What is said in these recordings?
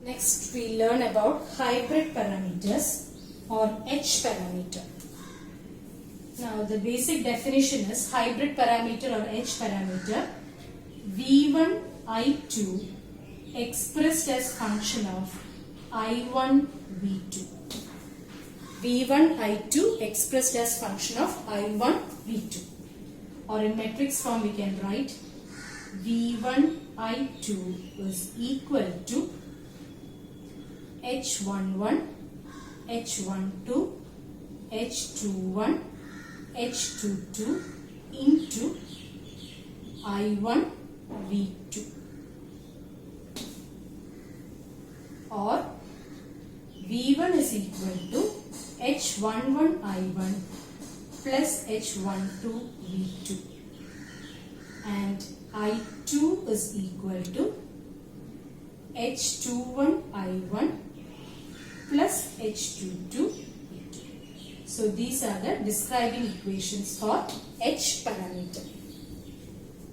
Next we learn about hybrid parameters or H parameter. Now the basic definition is hybrid parameter or H parameter V1 I2 expressed as function of I1 V2. V1 I2 expressed as function of I1 V2, or in matrix form we can write V1 I2 is equal to H11, H12, H21, H22 into I1 V2, or V1 is equal to H11 I1 plus H12 V2, and I2 is equal to H21 I1 plus H22 V2. So these are the describing equations for H parameter.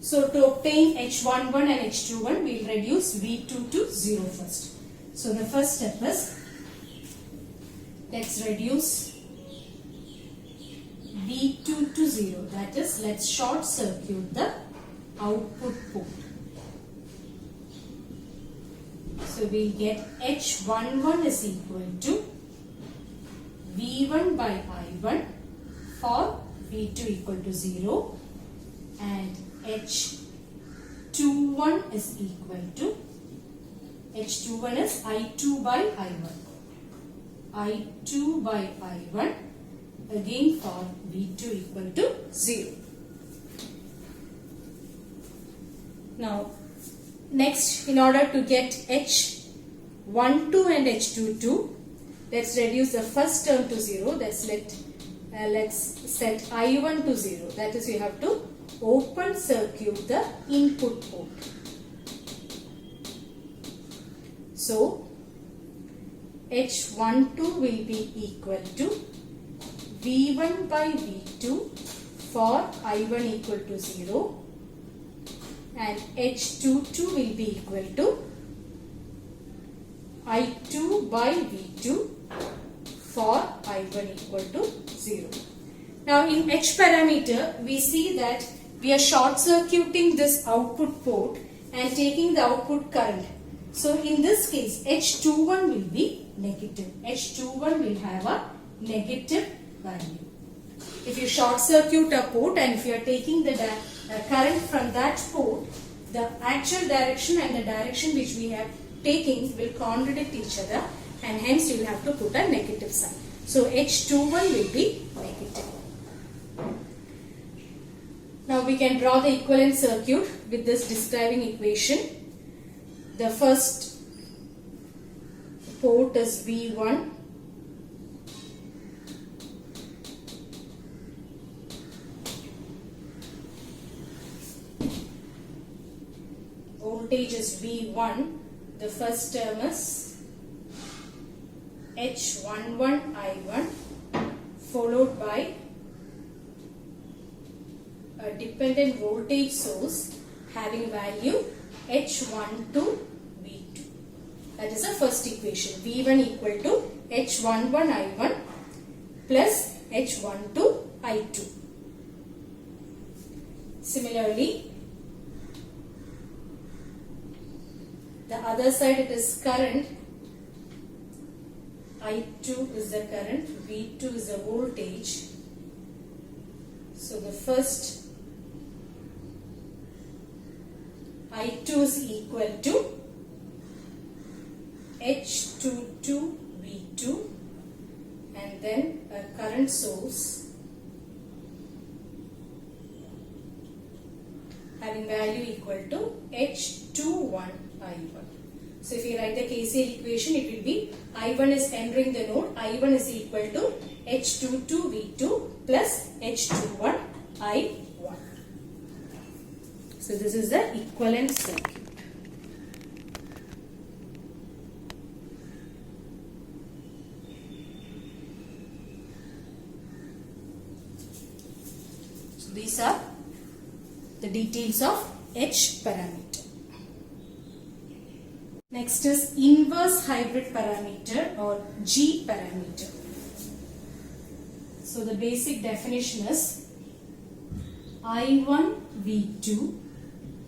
So to obtain H11 and H21, we will reduce V2 to 0 first. So the first step is, let's reduce V2 to 0. That is, let's short circuit the output port. So we get H11 is equal to V1 by I1 for V2 equal to 0, and H21 is equal to, H21 is I2 by I1. I2 by I1 again for V2 equal to 0. Now next, in order to get H12 and H22, let's reduce the first term to 0. Let's set I1 to 0. That is, you have to open circuit the input port. So H12 will be equal to V1 by V2 for I1 equal to 0, and H22 will be equal to I2 by V2 for I1 equal to 0. Now in H parameter, we see that we are short circuiting this output port and taking the output current. So in this case, H21 will be negative. H21 will have a negative value. If you short circuit a port and if you are taking the current from that port, the actual direction and the direction which we have taken will contradict each other, and hence you will have to put a negative sign. So H21 will be negative. Now we can draw the equivalent circuit with this describing equation. The first port is V1. Voltage is V1. The first term is H11 I1 followed by a dependent voltage source having value H12 V2. That is the first equation. V1 equal to H11 I1 plus H12 I2. Similarly, the other side, it is current. I2 is the current, V2 is the voltage. So the first I2 is equal to H22 V2, and then a current source having value equal to H21 I1. So if you write the KCL equation, it will be I1 is entering the node, I1 is equal to H22 V2 plus H21 I1. So this is the equivalent circuit. So these are the details of H parameter. Next is inverse hybrid parameter or G parameter. So the basic definition is I1 V2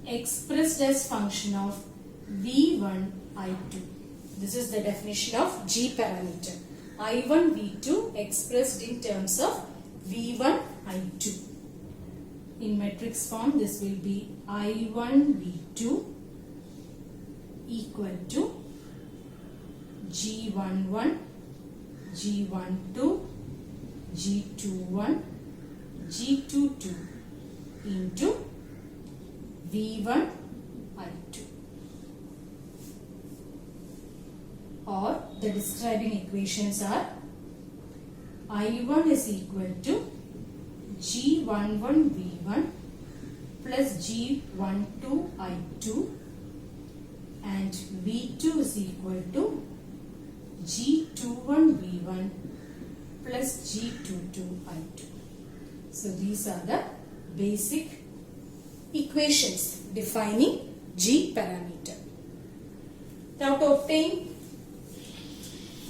expressed as function of V1 I2. This is the definition of G parameter. I1 V2 expressed in terms of V1 I2. In matrix form, this will be I1 V2 equal to G11, G12, G21, G22 into V1 I2. Or the describing equations are I1 is equal to G11 V1 plus G12 I2 and V2 is equal to G21 V1 plus G22 I2. So these are the basic equations defining G parameter. Now to obtain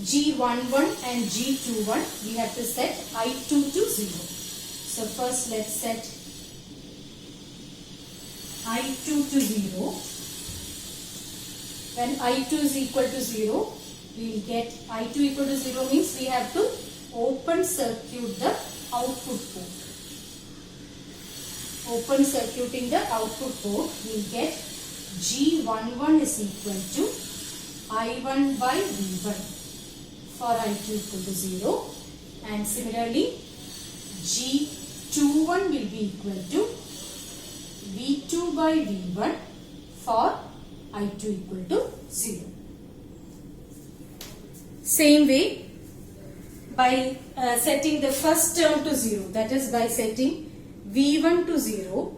G11 and G21, we have to set I2 to 0. So first let's set I2 to 0. When I2 is equal to 0, we will get I2 equal to 0 means we have to open circuit the output port. Open circuiting the output port, we will get G11 is equal to I1 by V1 for I2 equal to 0, and similarly G21 will be equal to V2 by V1 for I2 equal to 0. Same way, by setting the first term to 0, that is by setting V1 to 0.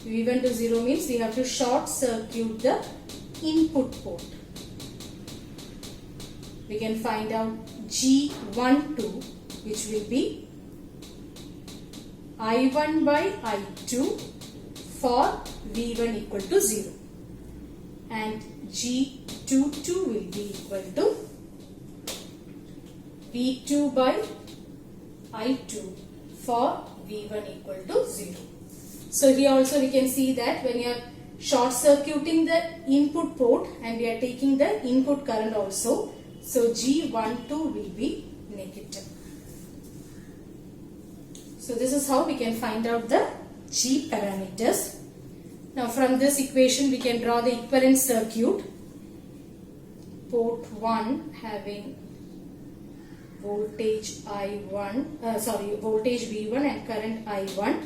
V1 to 0 means we have to short circuit the input port. We can find out G12, which will be I1 by I2 for V1 equal to 0, and G22 will be equal to V2 by I2 for V1 equal to 0. So here also we can see that when you are short circuiting the input port and we are taking the input current also, so G12 will be negative. So this is how we can find out the G parameters. Now from this equation we can draw the equivalent circuit. Port 1 having voltage voltage V1 and current I1.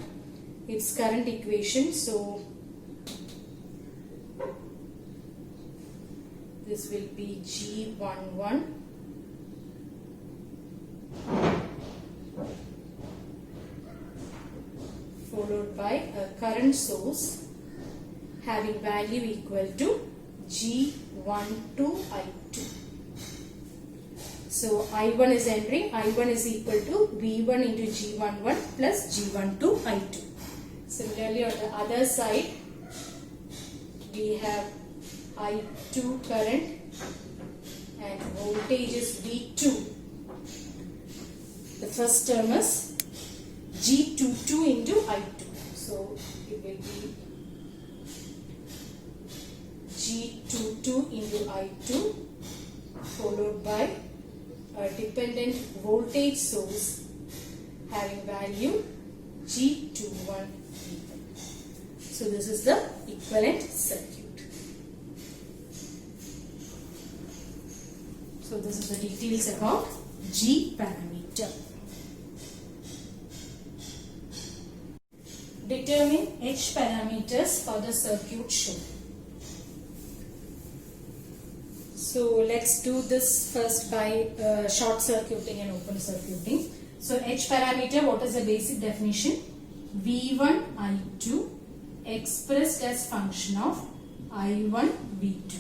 Its current equation. So this will be G11 followed by a current source having value equal to G12 I2. So I1 is entering, I1 is equal to V1 into G11 plus G12 I2. Similarly on the other side we have I2 current and voltage is V2. The first term is G22 into I2. So it will be G22 into I2 followed by a dependent voltage source having value G21. So this is the equivalent circuit. So this is the details about G parameter. Determine H parameters for the circuit shown. So let's do this first by short circuiting and open circuiting. So H parameter, what is the basic definition? V1 I2 expressed as function of I1 V2,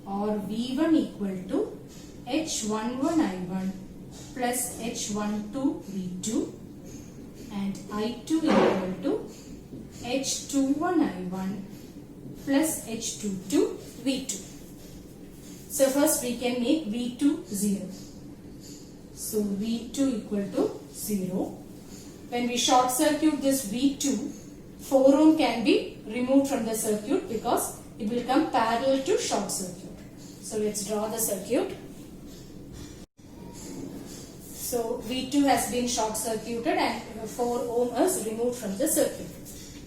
or V1 equal to H11 I1 plus H12 V2 and I2 equal to H21 I1 plus H22 V2. So first we can make V2 0. So V2 equal to 0. When we short circuit this V2, 4 ohm can be removed from the circuit because it will come parallel to short circuit. So let's draw the circuit. So V2 has been short circuited and 4 ohm is removed from the circuit.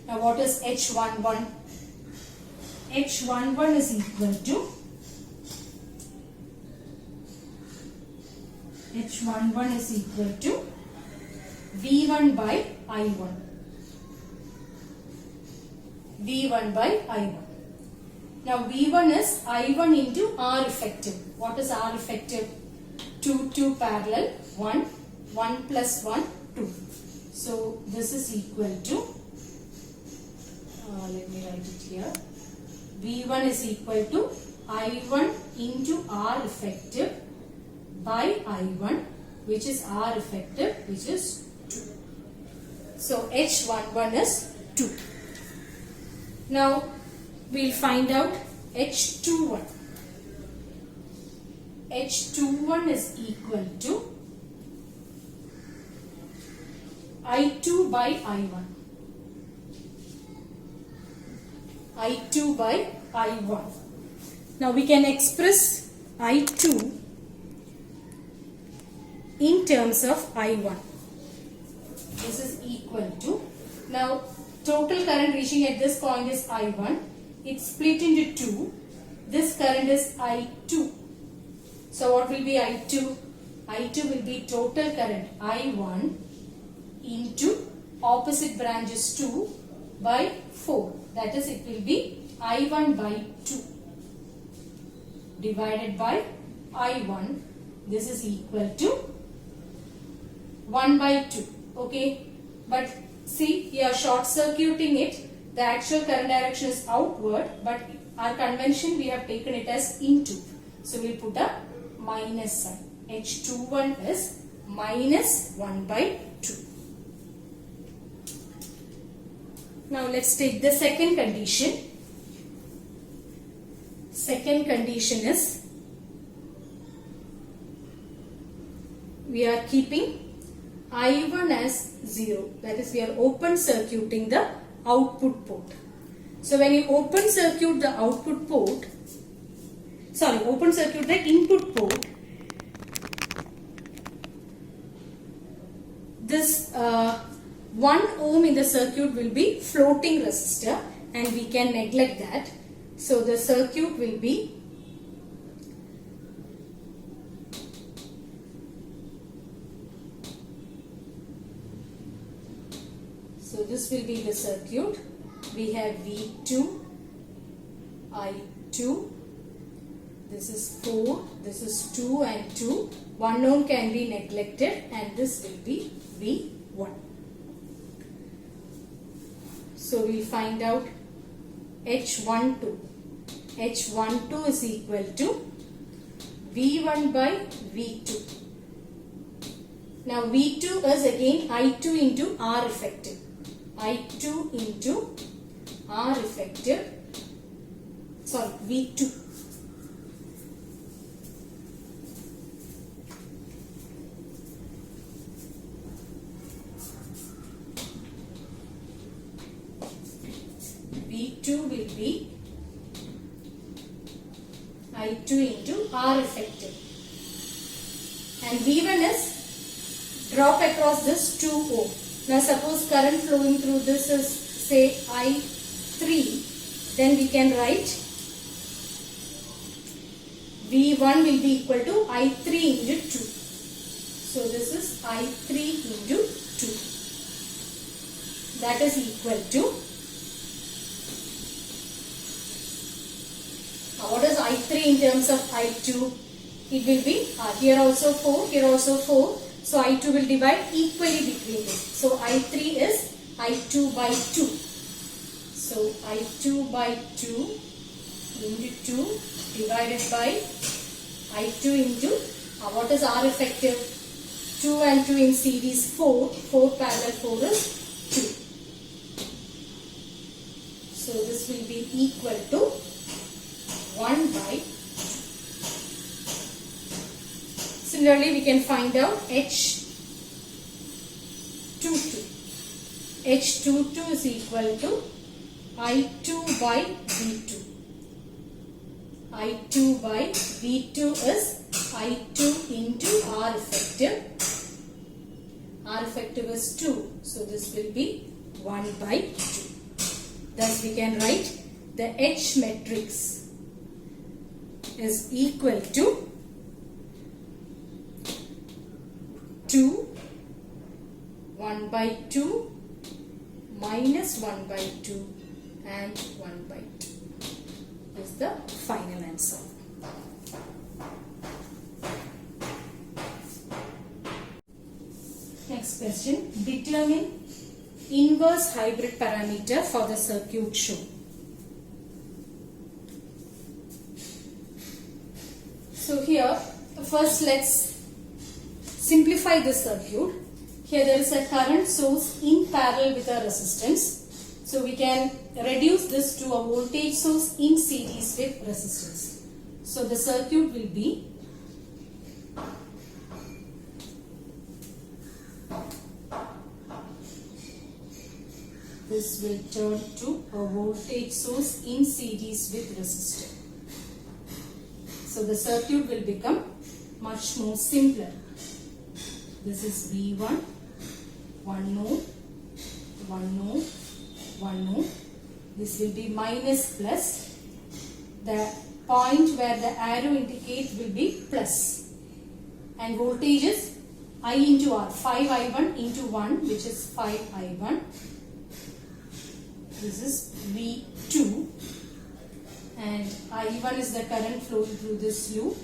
Now what is H11? H11 is equal to V1 by I1. V1 by I1. Now V1 is I1 into R effective. What is R effective? 2 parallel, 1 plus 1, 2. So this is equal to, let me write it here. V1 is equal to I1 into R effective by I1, which is R effective, which is 2. So H11 is 2. Now we'll find out H21. H21 is equal to I2 by I1. I2 by I1. Now we can express I2 in terms of I1. This is equal to, now total current reaching at this point is I1. It's split into 2. This current is I2. So what will be I2? I2 will be total current I1 into opposite branches 2 by 4. That is, it will be I1 by 2 divided by I1. This is equal to 1 by 2. Okay. But see, we are short circuiting it. The actual current direction is outward, but our convention we have taken it as into. So we will put a minus sign. H21 is minus 1 by 2. Now let's take the second condition. Second condition is, we are keeping I1 as 0. That is, we are open circuiting the output port. So when you open circuit the output port, open circuit the input port, this 1 ohm in the circuit will be floating resistor and we can neglect that. So the circuit will be this will be the circuit. We have V2, I2, this is 4, this is 2 and 2. 1 ohm can be neglected and this will be V1. So we will find out H12. H12 is equal to V1 by V2. Now V2 is again I2 into R effective. I2 into R effective, V2. V2 will be I2 into R effective. And V1 is drop across this 2 ohm. Now suppose current flowing through this is say I3, then we can write V1 will be equal to I3 into 2. So this is I3 into 2. That is equal to, what is I3 in terms of I2? It will be here also 4, here also 4. So I2 will divide equally between this. So I3 is I2 by 2. So I2 by 2 into 2 divided by I2 into, what is R effective? 2 and 2 in series 4. 4 parallel 4 is 2. So So this will be equal to 1 by. Similarly, we can find out H22. H22 is equal to I2 by V2. I2 by V2 is I2 into R effective. R effective is 2. So this will be 1 by 2. Thus we can write the H matrix is equal to 2, 1 by 2, minus 1 by 2 and 1 by 2 is the final answer. Next question. Determine inverse hybrid parameter for the circuit shown. So here, first let's simplify the circuit. Here there is a current source in parallel with a resistance. So we can reduce this to a voltage source in series with resistance. So the circuit will be this will turn to a voltage source in series with resistor. So the circuit will become much more simpler. This is V1, 1 ohm, 1 ohm, 1 ohm. This will be minus plus. The point where the arrow indicates will be plus. And voltage is I into R, 5I1 into 1, which is 5I1. This is V2. And I1 is the current flowing through this loop.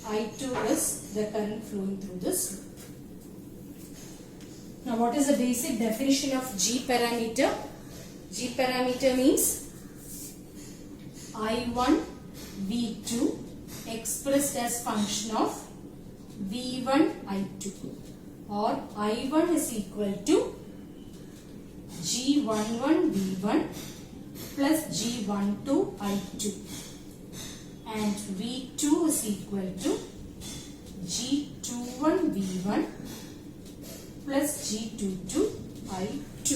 I2 is the current flowing through this loop. Now what is the basic definition of G parameter? G parameter means I1 V2 expressed as function of V1 I2, or I1 is equal to G11 V1 plus G12 I2, and V2 is equal to G21 V1 plus G22 I2.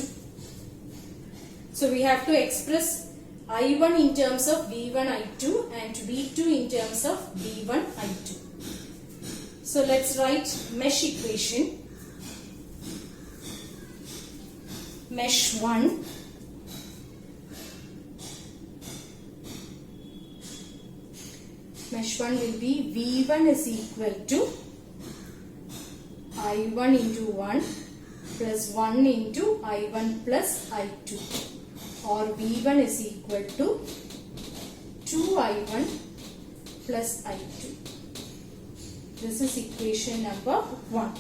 So we have to express I1 in terms of V1 I2 and V2 in terms of V1 I2. So let's write mesh equation. Mesh 1. Mesh 1 will be V1 is equal to I1 into 1 plus 1 into I1 plus I2, or V1 is equal to 2I1 plus I2. This is equation number 1.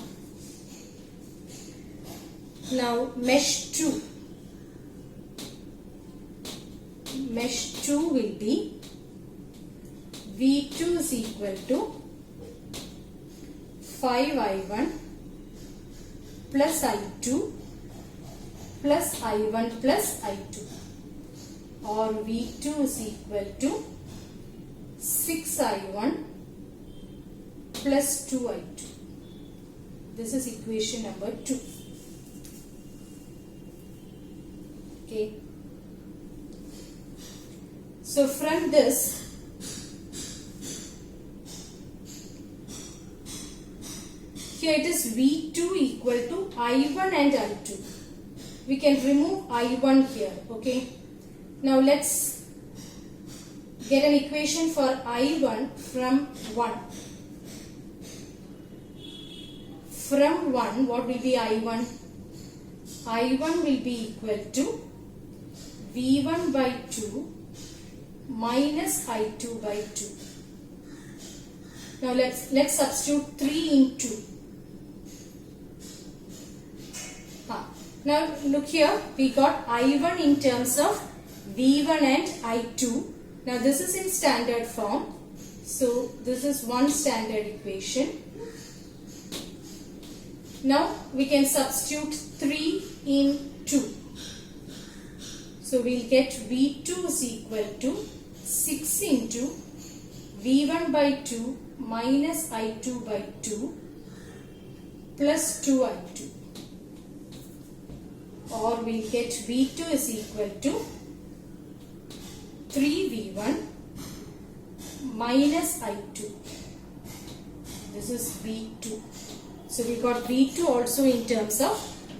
Now mesh 2. Mesh 2 will be V2 is equal to 5I1 plus I2 plus I1 plus I2, or V2 is equal to 6I1 plus 2I2. This is equation number 2. Okay. So from this, here it is V2 equal to I1 and I2. We can remove I1 here. Okay. Now let's get an equation for I1 from 1. From 1, what will be I1? I1 will be equal to V1 by 2 minus I2 by 2. Now let's substitute 3 in 2. Now look here, we got I1 in terms of V1 and I2. Now this is in standard form. So this is one standard equation. Now we can substitute 3 in 2. So we'll get V2 is equal to 6 into V1 by 2 minus I2 by 2 plus 2I2. Or we'll get V2 is equal to 3V1 minus I2. This is V2. So we got V2 also in terms of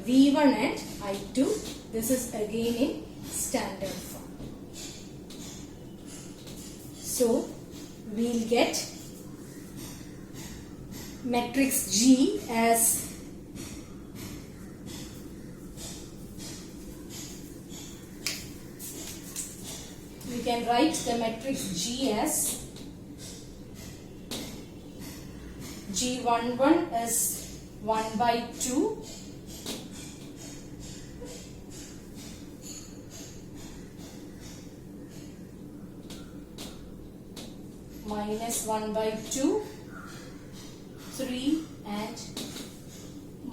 V1 and I2. This is again in standard form. So we'll get matrix G as we can write the matrix G as G11 is 1 by 2 minus 1 by 2, 3 and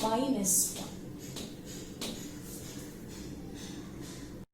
minus 1.